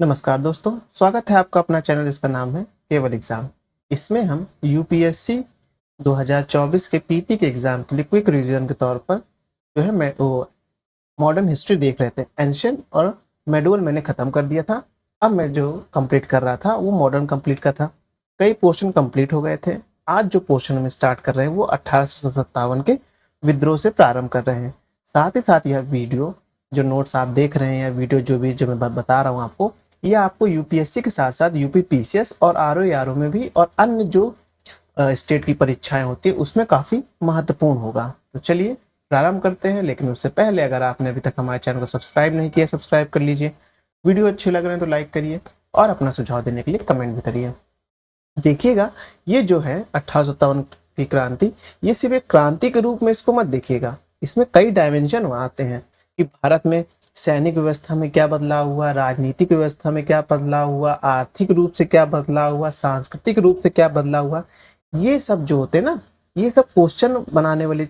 नमस्कार दोस्तों, स्वागत है आपका अपना चैनल जिसका नाम है केवल एग्जाम। इसमें हम यूपीएससी 2024 के पीटी के एग्जाम के लिए क्विक रिवीजन के तौर पर जो है मैं वो मॉडर्न हिस्ट्री देख रहे थे। एंशिएंट और मेडुअल मैंने ख़त्म कर दिया था। अब मैं जो कंप्लीट कर रहा था वो मॉडर्न कंप्लीट का था। कई पोर्शन कंप्लीट हो गए थे। आज जो पोर्शन हम स्टार्ट कर रहे हैं वो 1857 के विद्रोह से प्रारंभ कर रहे हैं। साथ ही साथ यह वीडियो जो नोट्स आप देख रहे हैं या वीडियो जो मैं बता रहा हूँ आपको, ये आपको यूपीएससी के साथ साथ यूपी पीसीएस और आरओ में भी और अन्य जो स्टेट की परीक्षाएं होती है उसमें काफ़ी महत्वपूर्ण होगा। तो चलिए प्रारंभ करते हैं, लेकिन उससे पहले अगर आपने अभी तक हमारे चैनल को सब्सक्राइब नहीं किया, सब्सक्राइब कर लीजिए। वीडियो अच्छे लग रहे हैं तो लाइक करिए और अपना सुझाव देने के लिए कमेंट भी करिए। देखिएगा, ये जो है 1857 की क्रांति, ये सिर्फ एक क्रांति के रूप में इसको मत देखिएगा। इसमें कई डायमेंशन आते हैं कि भारत में सैनिक व्यवस्था में क्या बदलाव हुआ, राजनीतिक व्यवस्था में क्या बदलाव हुआ, आर्थिक रूप से क्या बदलाव हुआ, सांस्कृतिक रूप से क्या बदलाव हुआ। ये सब जो होते हैं ना, ये सब क्वेश्चन बनाने वाले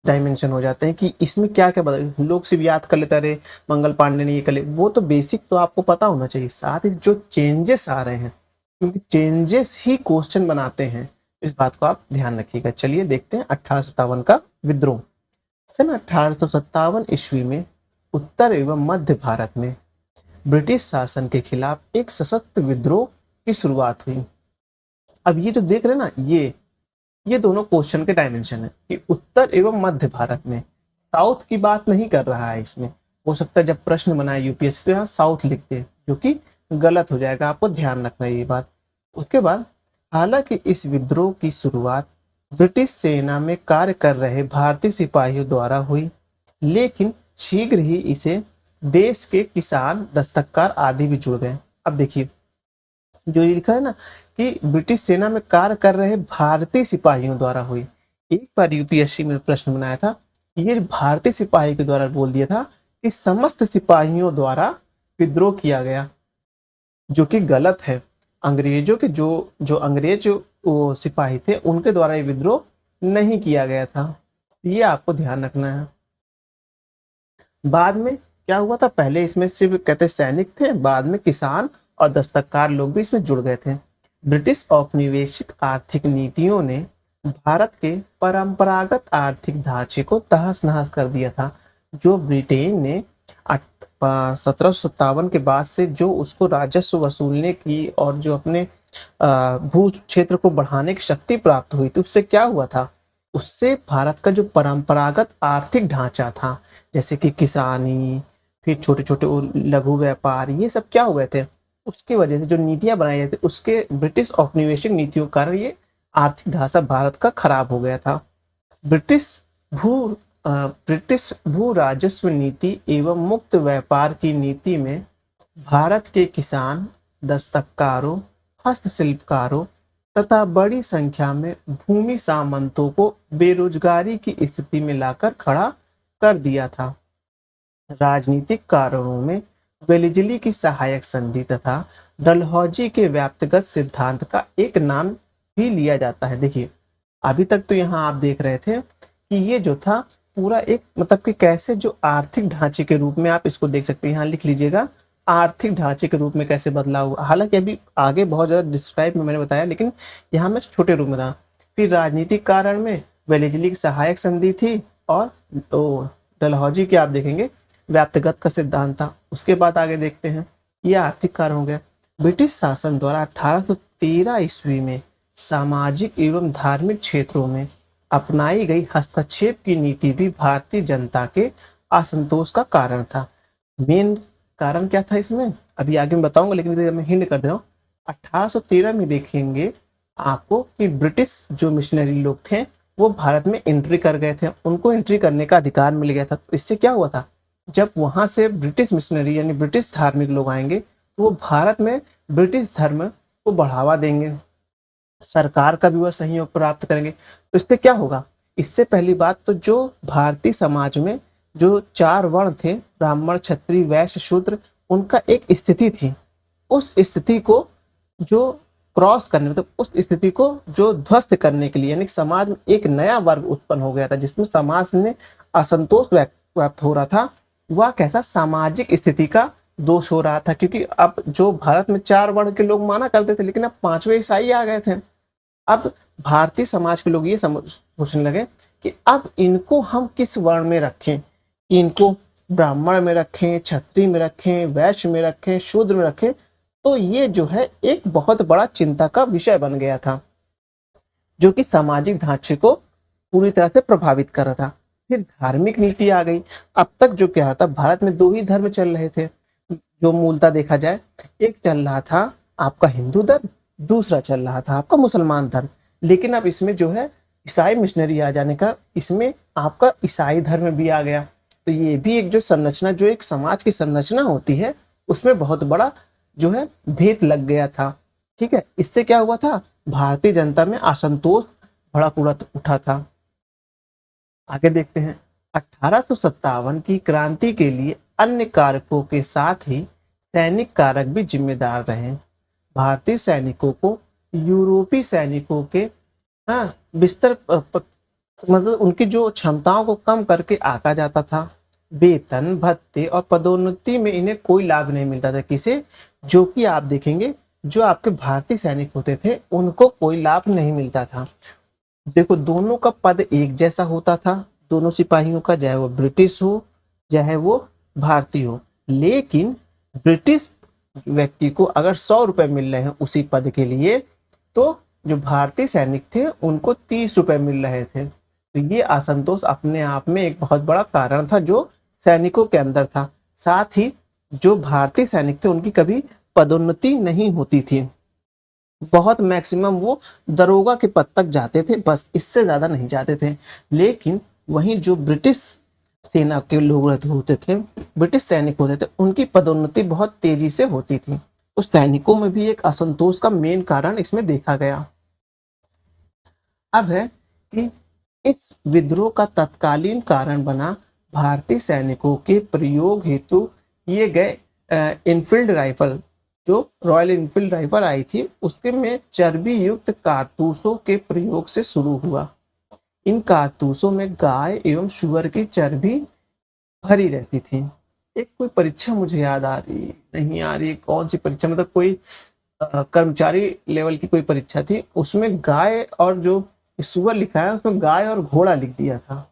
डायमेंशन हो जाते हैं कि इसमें क्या क्या बदल। लोग सिर्फ याद कर लेते रहे मंगल पांडे ने ये कर लिया, वो तो बेसिक तो आपको पता होना चाहिए। साथ ही जो चेंजेस आ रहे हैं, क्योंकि चेंजेस ही क्वेश्चन बनाते हैं, इस बात को आप ध्यान रखिएगा। चलिए देखते हैं 1857 का विद्रोह। सन 1857 ईस्वी में उत्तर एवं मध्य भारत में ब्रिटिश शासन के खिलाफ एक सशक्त विद्रोह की शुरुआत हुई। अब ये जो देख रहे हैं ना, ये दोनों क्वेश्चन के डायमेंशन है कि उत्तर एवं मध्य भारत में। साउथ की बात नहीं कर रहा है इसमें। हो सकता है जब प्रश्न बनाए यूपीएससी तो यहाँ साउथ लिख दे, जो कि गलत हो जाएगा, आपको ध्यान रखना है ये बात। उसके बाद हालांकि इस विद्रोह की शुरुआत ब्रिटिश सेना में कार्य कर रहे भारतीय सिपाहियों द्वारा हुई, लेकिन शीघ्र ही इसे देश के किसान, दस्तकार आदि भी जुड़ गए। अब देखिए, जो ये लिखा है ना कि ब्रिटिश सेना में कार्य कर रहे भारतीय सिपाहियों द्वारा हुई, एक बार यूपीएससी में प्रश्न बनाया था, ये भारतीय सिपाही के द्वारा बोल दिया था कि समस्त सिपाहियों द्वारा विद्रोह किया गया, जो कि गलत है। अंग्रेजों के जो जो अंग्रेज वो सिपाही थे उनके द्वारा ये विद्रोह नहीं किया गया था। ये आपको ध्यान रखना है। बाद में क्या हुआ था, पहले इसमें सिर्फ कहते सैनिक थे, बाद में किसान और दस्तकार लोग भी इसमें जुड़ गए थे। ब्रिटिश औपनिवेशिक आर्थिक नीतियों ने भारत के परंपरागत आर्थिक ढांचे को तहस नहस कर दिया था। जो ब्रिटेन ने 1757 के बाद से जो उसको राजस्व वसूलने की और जो अपने भू क्षेत्र को बढ़ाने की शक्ति प्राप्त हुई थी, उससे क्या हुआ था, उससे भारत का जो परंपरागत आर्थिक ढांचा था, जैसे कि किसानी, फिर छोटे छोटे लघु व्यापार, ये सब क्या हो गए थे, उसकी वजह से जो नीतियां बनाई गई थी उसके ब्रिटिश औपनिवेशिक नीतियों के कारण ये आर्थिक ढांचा भारत का खराब हो गया था। ब्रिटिश भू ब्रिटिश भू राजस्व नीति एवं मुक्त व्यापार की नीति में भारत के किसान, दस्तकारों, हस्तशिल्पकारों तथा बड़ी संख्या में भूमि सामंतों को बेरोजगारी की स्थिति में लाकर खड़ा कर दिया था। राजनीतिक कारणों में वेलेज़ली की सहायक संधि तथा डलहौजी के व्यक्तिगत सिद्धांत का एक नाम भी लिया जाता है। देखिए, अभी तक तो यहाँ आप देख रहे थे कि ये जो था पूरा एक मतलब कि कैसे जो आर्थिक ढांचे के रूप में आप इसको देख सकते हैं। यहाँ लिख लीजिएगा, आर्थिक ढांचे के रूप में कैसे बदलाव हुआ। हालांकि अभी आगे बहुत ज़्यादा डिस्क्राइब में मैंने बताया, लेकिन यहाँ मैं छोटे रूप में था। फिर राजनीतिक कारण में वेलेज़ली की सहायक संधि थी और डलहौजी के आप देखेंगे व्यक्तिगत का सिद्धांत था। उसके बाद आगे देखते हैं, ये आर्थिक कारण हो गया। ब्रिटिश शासन द्वारा 1813 ईस्वी में सामाजिक एवं धार्मिक क्षेत्रों में अपनाई गई हस्तक्षेप की नीति भी भारतीय जनता के असंतोष का कारण था। मेन कारण क्या था इसमें, अभी आगे मैं बताऊंगा, लेकिन मैं हिंट कर दे रहा हूँ। 1813 में देखेंगे आपको कि ब्रिटिश जो मिशनरी लोग थे वो भारत में एंट्री कर गए थे, उनको एंट्री करने का अधिकार मिल गया था। तो इससे क्या हुआ था, जब वहां से ब्रिटिश मिशनरी यानी ब्रिटिश धार्मिक लोग आएंगे तो वो भारत में ब्रिटिश धर्म को बढ़ावा देंगे, सरकार का भी वह सहयोग प्राप्त करेंगे। तो इससे क्या होगा, इससे पहली बात तो जो भारतीय समाज में जो 4 वर्ण थे, ब्राह्मण, क्षत्रिय, वैश्य, शूद्र, उनका एक स्थिति थी। उस स्थिति को जो क्रॉस करने, मतलब उस स्थिति को जो ध्वस्त करने के लिए, यानी समाज में एक नया वर्ग उत्पन्न हो गया था जिसमें समाज में असंतोष व्यक्त हो रहा था। वह कैसा सामाजिक स्थिति का दोष हो रहा था, क्योंकि अब जो भारत में 4 वर्ण के लोग माना करते थे, लेकिन अब 5वें ईसाई आ गए थे। अब भारतीय समाज के लोग ये सोचने लगे कि अब इनको हम किस वर्ण में रखें, इनको ब्राह्मण में रखें, क्षत्रिय में रखें, वैश्य में रखें, शूद्र में रखें। तो ये जो है एक बहुत बड़ा चिंता का विषय बन गया था, जो कि सामाजिक ढांचे को पूरी तरह से प्रभावित कर रहा था। फिर धार्मिक नीति आ गई। अब तक जो क्या था, भारत में 2 ही धर्म चल रहे थे, जो मूलतः देखा जाए। एक चल रहा था आपका हिंदू धर्म, दूसरा चल रहा था आपका मुसलमान धर्म। लेकिन अब इसमें जो है ईसाई मिशनरी आ जाने का, इसमें आपका ईसाई धर्म भी आ गया। तो ये भी एक जो संरचना, जो एक समाज की संरचना होती है, उसमें बहुत बड़ा जो है भेद लग गया था। ठीक है, इससे क्या हुआ था, भारतीय जनता में असंतोष भड़क उठा था। आगे देखते हैं। 1857 की क्रांति के लिए अन्य कारकों के साथ ही सैनिक कारक भी जिम्मेदार रहे। भारतीय सैनिकों को यूरोपीय सैनिकों के बिस्तर मतलब उनकी जो क्षमताओं को कम करके आंका जाता था। वेतन, भत्ते और पदोन्नति में इन्हें कोई लाभ नहीं मिलता था। किसे? जो कि आप देखेंगे, जो आपके भारतीय सैनिक होते थे उनको कोई लाभ नहीं मिलता था। देखो, दोनों का पद एक जैसा होता था, दोनों सिपाहियों का, चाहे वो ब्रिटिश हो चाहे वो भारतीय हो। लेकिन ब्रिटिश व्यक्ति को अगर 100 रुपए मिल रहे हैं उसी पद के लिए, तो जो भारतीय सैनिक थे उनको 30 रुपए मिल रहे थे। तो ये असंतोष अपने आप में एक बहुत बड़ा कारण था जो सैनिकों के अंदर था। साथ ही जो भारतीय सैनिक थे उनकी कभी पदोन्नति नहीं होती थी। बहुत मैक्सिमम वो दरोगा के पद तक जाते थे, बस इससे ज्यादा नहीं जाते थे। लेकिन वहीं जो ब्रिटिश सेना के लोग होते थे, ब्रिटिश सैनिक होते थे, उनकी पदोन्नति बहुत तेजी से होती थी। उस सैनिकों में भी एक असंतोष का मेन कारण इसमें देखा गया। अब है कि इस विद्रोह का तत्कालीन कारण बना भारतीय सैनिकों के प्रयोग हेतु किए गए इनफील्ड राइफल, जो रॉयल इनफील्ड राइफल आई थी, उसके में चर्बी युक्त कारतूसों के प्रयोग से शुरू हुआ। इन कारतूसों में गाय एवं सुअर की चर्बी भरी रहती थी। एक कोई परीक्षा मुझे याद आ रही नहीं आ रही, कौन सी परीक्षा, मतलब कोई कर्मचारी लेवल की कोई परीक्षा थी, उसमें गाय और जो सुअर लिखा है उसमें गाय और घोड़ा लिख दिया था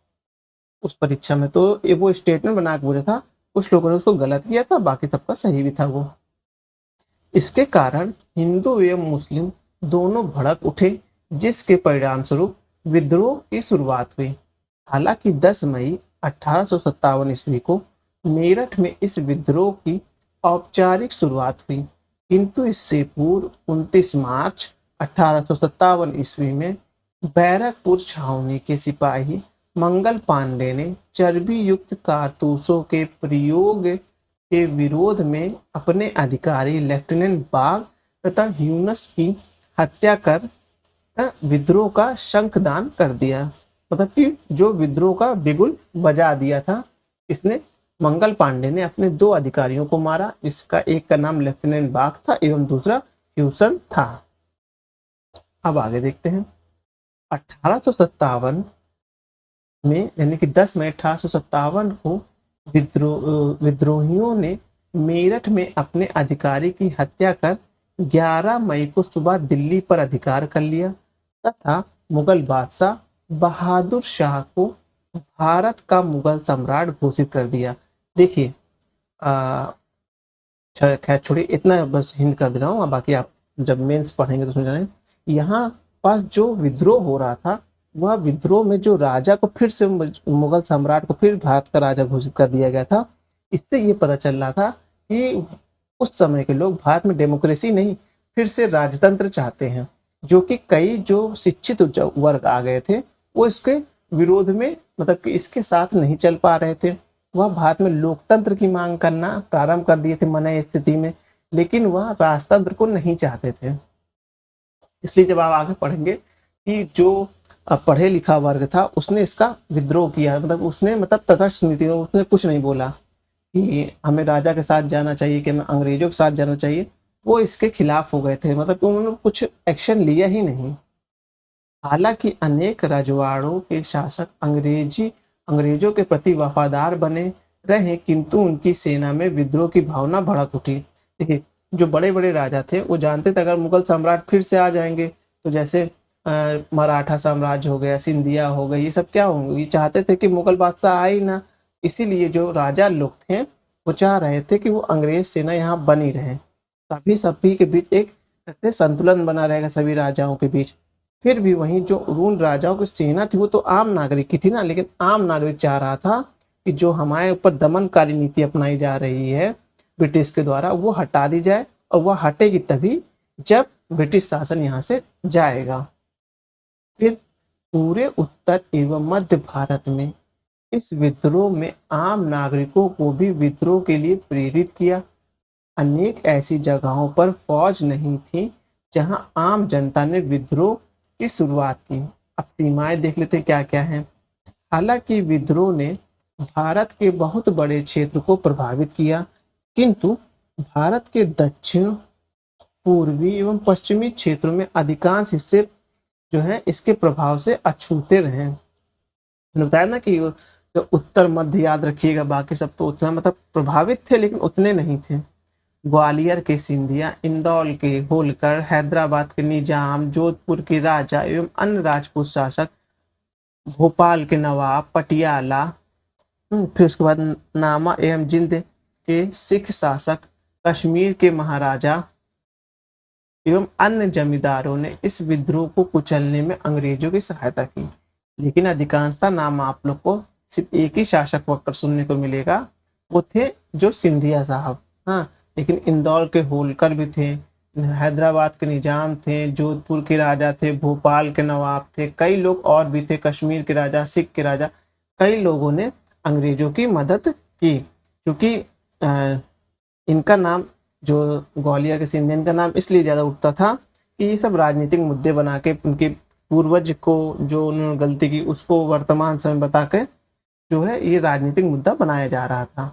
उस परीक्षा में। तो ये वो स्टेटमेंट बना के बोला था, कुछ लोगों ने उसको गलत किया था, बाकी सबका सही भी था वो। इसके कारण हिंदू एवं मुस्लिम दोनों भड़क उठे, जिसके परिणाम स्वरूप विद्रोह की शुरुआत हुई। हालांकि 10 मई 1857 ईस्वी को मेरठ में इस विद्रोह की औपचारिक शुरुआत हुई, किंतु इससे पूर्व 29 मार्च 1857 ईस्वी में बैरकपुर छावनी के सिपाही मंगल पांडे ने चर्बी युक्त कारतूसों के प्रयोग के विरोध में अपने अधिकारी लेफ्टिनेंट बाग तथा ह्यूनस की हत्या कर विद्रोह का शंखदान कर दिया। मतलब कि जो विद्रोह का बिगुल बजा दिया था, इसने मंगल पांडे ने अपने 2 अधिकारियों को मारा, जिसका एक का नाम लेफ्टिनेंट बाग था एवं दूसरा ह्यूसन था। अब आगे देखते हैं। 1857 में, यानी कि 10 मई 1857 को विद्रोहियों ने मेरठ में अपने अधिकारी की हत्या कर 11 मई को सुबह दिल्ली पर अधिकार कर लिया तथा मुगल बादशाह बहादुर शाह को भारत का मुगल सम्राट घोषित कर दिया। देखिए, खैर छोड़िए, इतना बस हिंट कर दे रहा हूँ, बाकी आप जब मेंस पढ़ेंगे तो समझ। यहाँ पास जो विद्रोह हो रहा था, वह विद्रोह में जो राजा को फिर से, मुगल सम्राट को फिर भारत का राजा घोषित कर दिया गया था। इससे ये पता चल रहा था कि उस समय के लोग भारत में डेमोक्रेसी नहीं, फिर से राजतंत्र चाहते हैं, जो कि कई जो शिक्षित वर्ग आ गए थे वो इसके विरोध में, मतलब कि इसके साथ नहीं चल पा रहे थे। वह भारत में लोकतंत्र की मांग करना प्रारंभ कर दिए थे मने स्थिति में, लेकिन वह राजतंत्र को नहीं चाहते थे। इसलिए जब आप आगे पढ़ेंगे कि जो पढ़े लिखा वर्ग था उसने इसका विद्रोह किया, मतलब उसने, मतलब तटस्थ नीति, उसने कुछ नहीं बोला कि हमें राजा के साथ जाना चाहिए कि हमें अंग्रेजों के साथ जाना चाहिए, वो इसके खिलाफ हो गए थे, मतलब उन्होंने कुछ एक्शन लिया ही नहीं। हालांकि अनेक रजवाड़ों के शासक अंग्रेजों के प्रति वफादार बने रहे, किंतु उनकी सेना में विद्रोह की भावना भड़क उठी। देखिए, जो बड़े बड़े राजा थे वो जानते थे अगर मुगल सम्राट फिर से आ जाएंगे तो जैसे मराठा साम्राज्य हो गया, सिंधिया हो गए, ये सब क्या होंगे, ये चाहते थे कि मुगल बादशाह आए ही ना। इसीलिए जो राजा लोग थे वो चाह रहे थे कि वो अंग्रेज सेना यहाँ बनी रहे, तभी सभी के बीच एक कहते हैं संतुलन बना रहेगा सभी राजाओं के बीच। फिर भी वहीं जो उन राजाओं की सेना थी वो तो आम नागरिक की थी ना, लेकिन आम नागरिक चाह रहा था कि जो हमारे ऊपर दमनकारी नीति अपनाई जा रही है ब्रिटिश के द्वारा वो हटा दी जाए, और वह हटेगी तभी जब ब्रिटिश शासन यहाँ से जाएगा। फिर पूरे उत्तर एवं मध्य भारत में इस विद्रोह में आम नागरिकों को भी विद्रोह के लिए प्रेरित किया। अनेक ऐसी जगहों पर फौज नहीं थी जहां आम जनता ने विद्रोह की शुरुआत की। अब सीमाएं देख लेते क्या क्या हैं। हालांकि विद्रोह ने भारत के बहुत बड़े क्षेत्र को प्रभावित किया, किंतु भारत के दक्षिण, पूर्वी एवं पश्चिमी क्षेत्रों में अधिकांश हिस्से जो है इसके प्रभाव से अछूते रहे। मैंने बताया ना कि तो उत्तर मध्य याद रखिएगा, बाकी सब तो उतना मतलब प्रभावित थे लेकिन उतने नहीं थे। ग्वालियर के सिंधिया, इंदौर के होलकर, हैदराबाद के निजाम, जोधपुर के राजा एवं अन्य राजपूत शासक, भोपाल के नवाब, पटियाला, फिर उसके बाद नामा एवं जिंद के सिख शासक, कश्मीर के महाराजा एवं अन्य जमींदारों ने इस विद्रोह को कुचलने में अंग्रेजों की सहायता की। लेकिन अधिकांशतः नाम आप लोग को सिर्फ एक ही शासक वक्त सुनने को मिलेगा, वो थे जो सिंधिया साहब। हाँ, लेकिन इंदौर के होलकर भी थे, हैदराबाद के निजाम थे, जोधपुर के राजा थे, भोपाल के नवाब थे, कई लोग और भी थे, कश्मीर के राजा, सिख के राजा, कई लोगों ने अंग्रेजों की मदद की। क्योंकि इनका नाम, जो ग्वालियर के सिंधियन का नाम इसलिए ज़्यादा उठता था कि ये सब राजनीतिक मुद्दे बना के उनके पूर्वज को जो उन्होंने गलती की उसको वर्तमान समय बता के जो है ये राजनीतिक मुद्दा बनाया जा रहा था।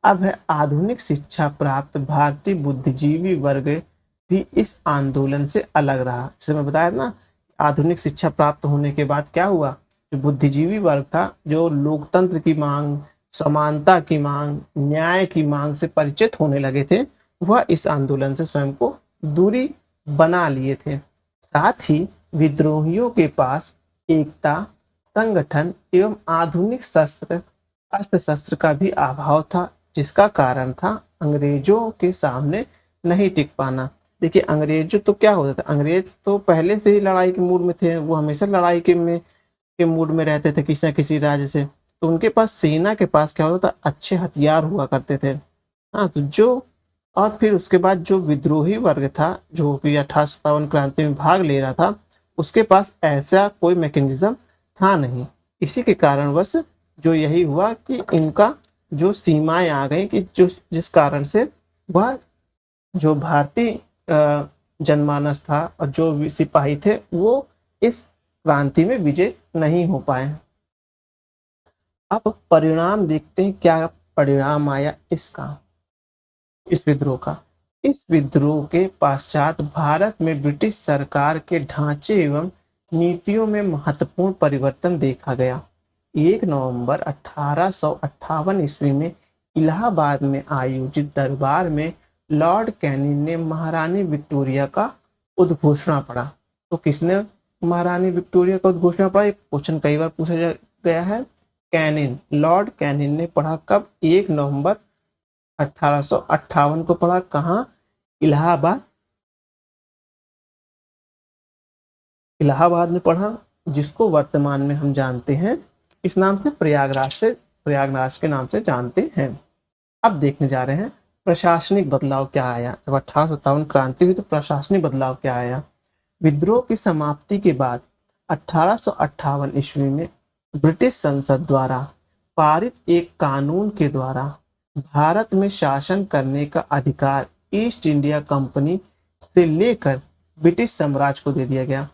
अब है आधुनिक शिक्षा प्राप्त भारतीय बुद्धिजीवी वर्ग भी इस आंदोलन से अलग रहा। जैसे मैं बताया ना, आधुनिक शिक्षा प्राप्त होने के बाद क्या हुआ, जो बुद्धिजीवी वर्ग था, जो लोकतंत्र की मांग, समानता की मांग, न्याय की मांग से परिचित होने लगे थे, वह इस आंदोलन से स्वयं को दूरी बना लिए थे। साथ ही विद्रोहियों के पास एकता, संगठन एवं आधुनिक अस्त्र शस्त्र का भी अभाव था, जिसका कारण था अंग्रेजों के सामने नहीं टिक पाना। देखिए, अंग्रेजों तो क्या होता था, अंग्रेज तो पहले से ही लड़ाई के मूड में थे, वो हमेशा लड़ाई के मूड में रहते थे किसी न किसी राज्य से। तो उनके पास, सेना के पास क्या होता था, अच्छे हथियार हुआ करते थे। हाँ, तो जो और फिर उसके बाद जो विद्रोही वर्ग था, जो कि 1857 क्रांति में भाग ले रहा था, उसके पास ऐसा कोई मैकेनिज्म था नहीं। इसी के कारणवश जो यही हुआ कि इनका जो सीमाएं आ गई कि जो जिस कारण से वह जो भारतीय जनमानस था और जो सिपाही थे वो इस क्रांति में विजय नहीं हो पाए। अब परिणाम देखते हैं, क्या परिणाम आया इसका, इस विद्रोह का। इस विद्रोह के पश्चात भारत में ब्रिटिश सरकार के ढांचे एवं नीतियों में महत्वपूर्ण परिवर्तन देखा गया। 1 नवंबर 1858 ईस्वी में इलाहाबाद में आयोजित दरबार में लॉर्ड कैनिंग ने महारानी विक्टोरिया का उद्घोषणा पढ़ा। तो किसने महारानी विक्टोरिया का उद्घोषणा पढ़ा, क्वेश्चन कई बार पूछा गया है। कैनिंग, लॉर्ड कैनिंग ने पढ़ा कब, 1 नवंबर 1858 को पढ़ा। कहाँ, इलाहाबाद, इलाहाबाद में पढ़ा, जिसको वर्तमान में हम जानते हैं इस नाम से, प्रयागराज के नाम से जानते हैं। अब देखने जा रहे हैं प्रशासनिक बदलाव क्या आया। जब 1857 क्रांति हुई तो प्रशासनिक बदलाव क्या आया। विद्रोह की समाप्ति के बाद 1858 ईस्वी में ब्रिटिश संसद द्वारा पारित एक कानून के द्वारा भारत में शासन करने का अधिकार ईस्ट इंडिया कंपनी से लेकर ब्रिटिश साम्राज्य को दे दिया गया।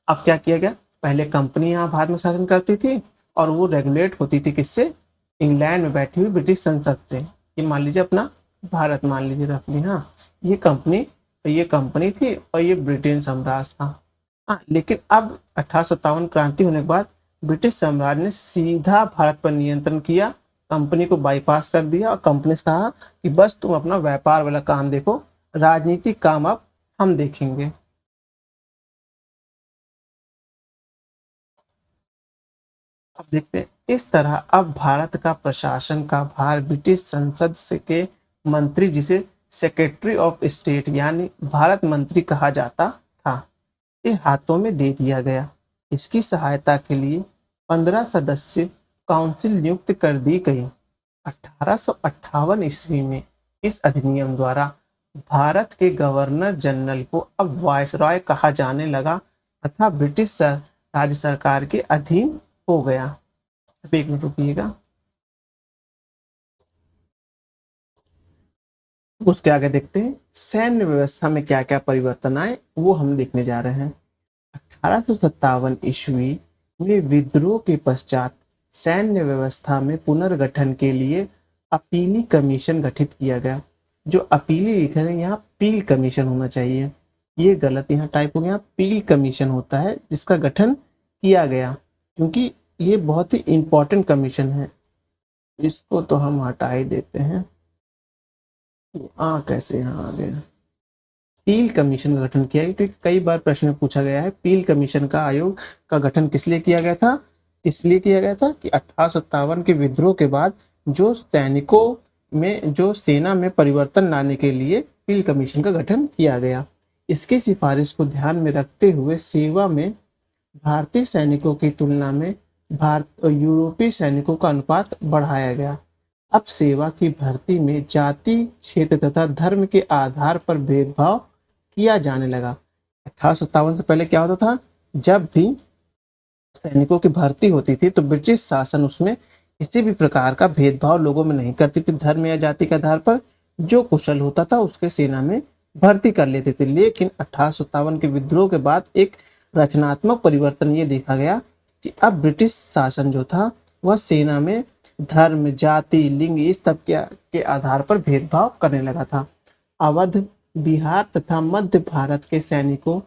अब क्या किया गया, पहले कंपनी यहाँ भारत में शासन करती थी और वो रेगुलेट होती थी किससे, इंग्लैंड में बैठी हुई ब्रिटिश संसद से। ये मान लीजिए अपना भारत मान लीजिए रफली, हाँ, ये कंपनी थी और ये ब्रिटेन साम्राज्य था। हाँ, लेकिन अब 1857 क्रांति होने के बाद ब्रिटिश साम्राज्य ने सीधा भारत पर नियंत्रण किया कंपनी को बाईपास कर दिया और कंपनी से कहा कि बस तुम अपना व्यापार वाला काम देखो, राजनीतिक काम अब हम देखेंगे। अब देखते हैं इस तरह अब भारत का प्रशासन का भार ब्रिटिश संसद से के मंत्री, जिसे सेक्रेटरी ऑफ स्टेट यानी भारत मंत्री कहा जाता था, के हाथों में दे दिया गया। इसकी सहायता के लिए 15 सदस्य काउंसिल नियुक्त कर दी गई। 1858 ईस्वी में इस अधिनियम द्वारा भारत के गवर्नर जनरल को अब वायसरॉय कहा जाने लगा तथा ब्रिटिश राज्य सरकार के अधीन हो गया। अब एक मिनट रुकिएगा, उसके आगे देखते हैं सैन्य व्यवस्था में क्या क्या परिवर्तन आए, वो हम देखने जा रहे हैं। 1857 ईस्वी में विद्रोह के पश्चात सैन्य व्यवस्था में पुनर्गठन के लिए अपीली कमीशन गठित किया गया। जो अपीली लिखे हैं यहाँ पील कमीशन होना चाहिए, ये गलत यहाँ टाइप हो गया, पील कमीशन होता है जिसका गठन किया गया, क्योंकि ये बहुत ही इंपॉर्टेंट कमीशन है। इसको तो हम हटा ही देते हैं, कैसे यहाँ आ गया। पील कमीशन का गठन किया गया क्योंकि कई बार प्रश्न में पूछा गया है पील कमीशन का आयोग का गठन किस लिए किया गया था। इसलिए किया गया था कि 1857 के विद्रोह के बाद जो सैनिकों में जो सेना में परिवर्तन लाने के लिए पील कमीशन का गठन किया गया। इसकी सिफारिश को ध्यान में रखते हुए सेवा में भारतीय सैनिकों की तुलना में यूरोपीय सैनिकों का अनुपात बढ़ाया गया। अब सेवा की भर्ती में जाति, क्षेत्र तथा धर्म के आधार पर भेदभाव किया जाने लगा। 1857 से पहले क्या होता था, जब भी सैनिकों की भर्ती होती थी तो ब्रिटिश शासन उसमें किसी भी प्रकार का भेदभाव लोगों में नहीं करती थी। धर्म या जाति के आधार पर जो कुशल होता था उसके सेना में भर्ती कर लेते थे। लेकिन 1857 के विद्रोह के बाद एक रचनात्मक परिवर्तन ये देखा गया कि अब ब्रिटिश शासन जो था वह सेना में धर्म, जाति, लिंग इस सब के आधार पर भेदभाव करने लगा था। अवध, बिहार तथा मध्य भारत के सैनिकों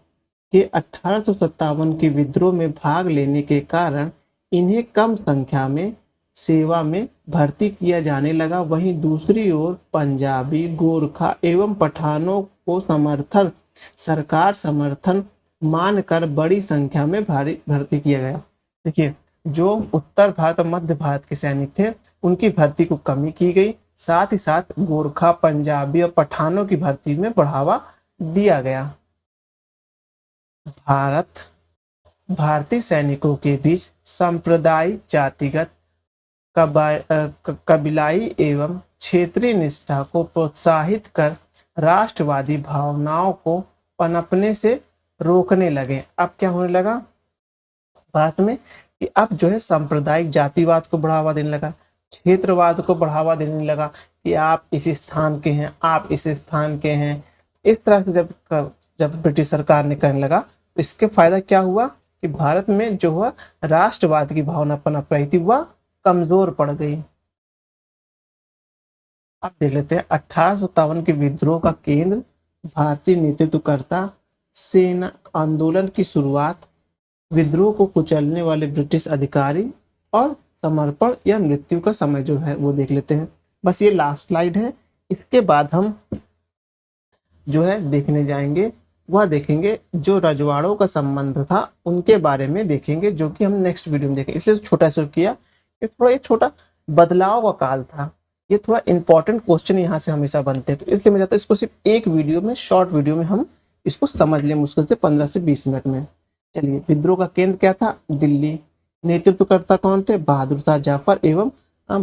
के 1857 के विद्रोह में भाग लेने के कारण इन्हें कम संख्या में सेवा में भर्ती किया जाने लगा। वहीं दूसरी ओर पंजाबी, गोरखा एवं पठानों को सरकार समर्थन मानकर बड़ी संख्या में भर्ती किया गया। देखिए, जो उत्तर भारत और मध्य भारत के सैनिक थे उनकी भर्ती को कमी की गई, साथ ही साथ गोरखा, पंजाबी और पठानों की भर्ती में बढ़ावा दिया गया। भारतीय सैनिकों के बीच सांप्रदायिक, जातिगत, कबीलाई एवं क्षेत्रीय निष्ठा को प्रोत्साहित कर राष्ट्रवादी भावनाओं को पनपने से रोकने लगे। अब क्या होने लगा भारत में कि अब जो है सांप्रदायिक जातिवाद को बढ़ावा देने लगा, क्षेत्रवाद को बढ़ावा देने लगा कि आप इस स्थान के हैं, आप इस स्थान के हैं। इस तरह से जब ब्रिटिश सरकार ने करने लगा तो इसके फायदा क्या हुआ कि भारत में जो हुआ राष्ट्रवाद की भावना पनप रही थी वह कमजोर पड़ गई। अब देख लेते हैं 1857 के विद्रोह का केंद्र, भारतीय नेतृत्वकर्ता, सेना, आंदोलन की शुरुआत, विद्रोह को कुचलने वाले ब्रिटिश अधिकारी और समर्पण या मृत्यु का समय जो है वो देख लेते हैं। बस ये लास्ट स्लाइड है। इसके बाद हम जो है देखने जाएंगे वह देखेंगे जो रजवाड़ों का संबंध था उनके बारे में देखेंगे, जो कि हम नेक्स्ट वीडियो में देखेंगे। इसलिए छोटा सा किया, एक छोटा बदलाव का काल था। ये थोड़ा इंपॉर्टेंट क्वेश्चन यहाँ से हमेशा बनते हैं, तो इसलिए मैं चाहता हूँ इसको सिर्फ एक वीडियो में, शॉर्ट वीडियो में हम इसको समझ लें मुश्किल से 15 से 20 मिनट में। चलिए, विद्रोह का केंद्र क्या था, दिल्ली। नेतृत्वकर्ता कौन थे, बहादुर शाह जफर एवं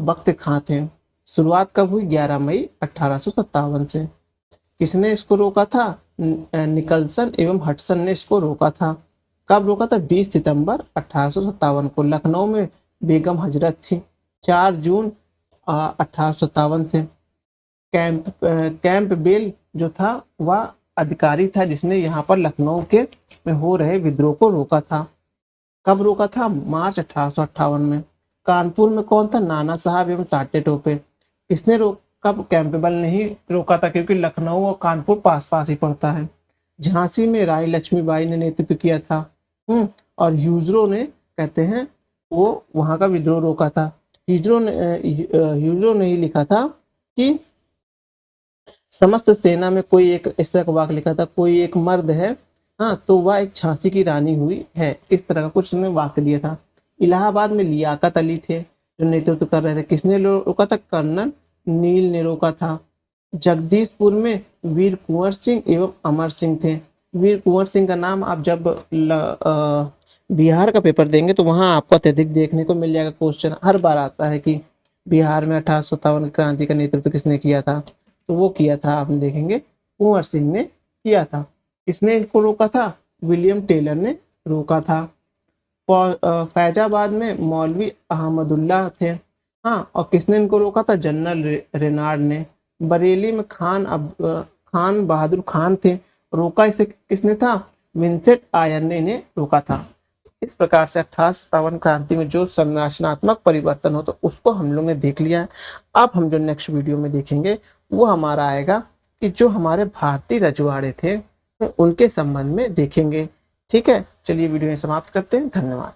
बख्त खां थे। शुरुआत कब हुई, 11 मई 1857 से। किसने इसको रोका था, निकलसन एवं हटसन ने इसको रोका था। कब रोका था, 20 सितंबर 1857 को। लखनऊ में बेगम हजरत थी। 4 जून 1857 से। कैंपबेल जो था वह अधिकारी था जिसने यहाँ पर लखनऊ के में हो रहे विद्रोह को रोका था। कब रोका था, मार्च 1858 में। कानपुर में कौन था, नाना साहब एवं ताटे टोपे। इसने कब कैंपबेल ने ही रोका था क्योंकि लखनऊ और कानपुर पास पास ही पड़ता है। झांसी में रानी लक्ष्मीबाई ने नेतृत्व किया था। और ह्यूजरो ने कहते हैं वो वहां का विद्रोह रोका था। ह्यूरो ने ही लिखा था कि समस्त सेना में कोई एक, इस तरह का वाक्य लिखा था, कोई एक मर्द है, हाँ, तो वह एक झांसी की रानी हुई है, इस तरह का कुछ उसने वाक्य दिया था। इलाहाबाद में लियाकत अली थे जो नेतृत्व कर रहे थे। किसने रोका था? कर्नल नील ने रोका था। जगदीशपुर में वीर कुंवर सिंह एवं अमर सिंह थे। वीर कुंवर सिंह का नाम आप जब बिहार का पेपर देंगे तो वहाँ आपको अत्यधिक देखने को मिल जाएगा। क्वेश्चन हर बार आता है कि बिहार में 1857 की क्रांति का नेतृत्व किसने किया था, तो वो किया था, आप देखेंगे कुंवर सिंह ने किया था। किसने इनको रोका था? विलियम टेलर ने रोका था। फैजाबाद में मौलवी अहमदुल्ला थे, हाँ, और किसने इनको रोका था? जनरल रेनार्ड ने। बरेली में खान बहादुर खान थे, रोका इसे किसने था? विंसेंट आयर ने इन्हें रोका था। इस प्रकार से 1857 क्रांति में जो संरचनात्मक परिवर्तन हो तो उसको हम लोग ने देख लिया है। अब हम जो नेक्स्ट वीडियो में देखेंगे वो हमारा आएगा कि जो हमारे भारतीय रजवाड़े थे उनके संबंध में देखेंगे। ठीक है, चलिए वीडियो में समाप्त करते हैं। धन्यवाद।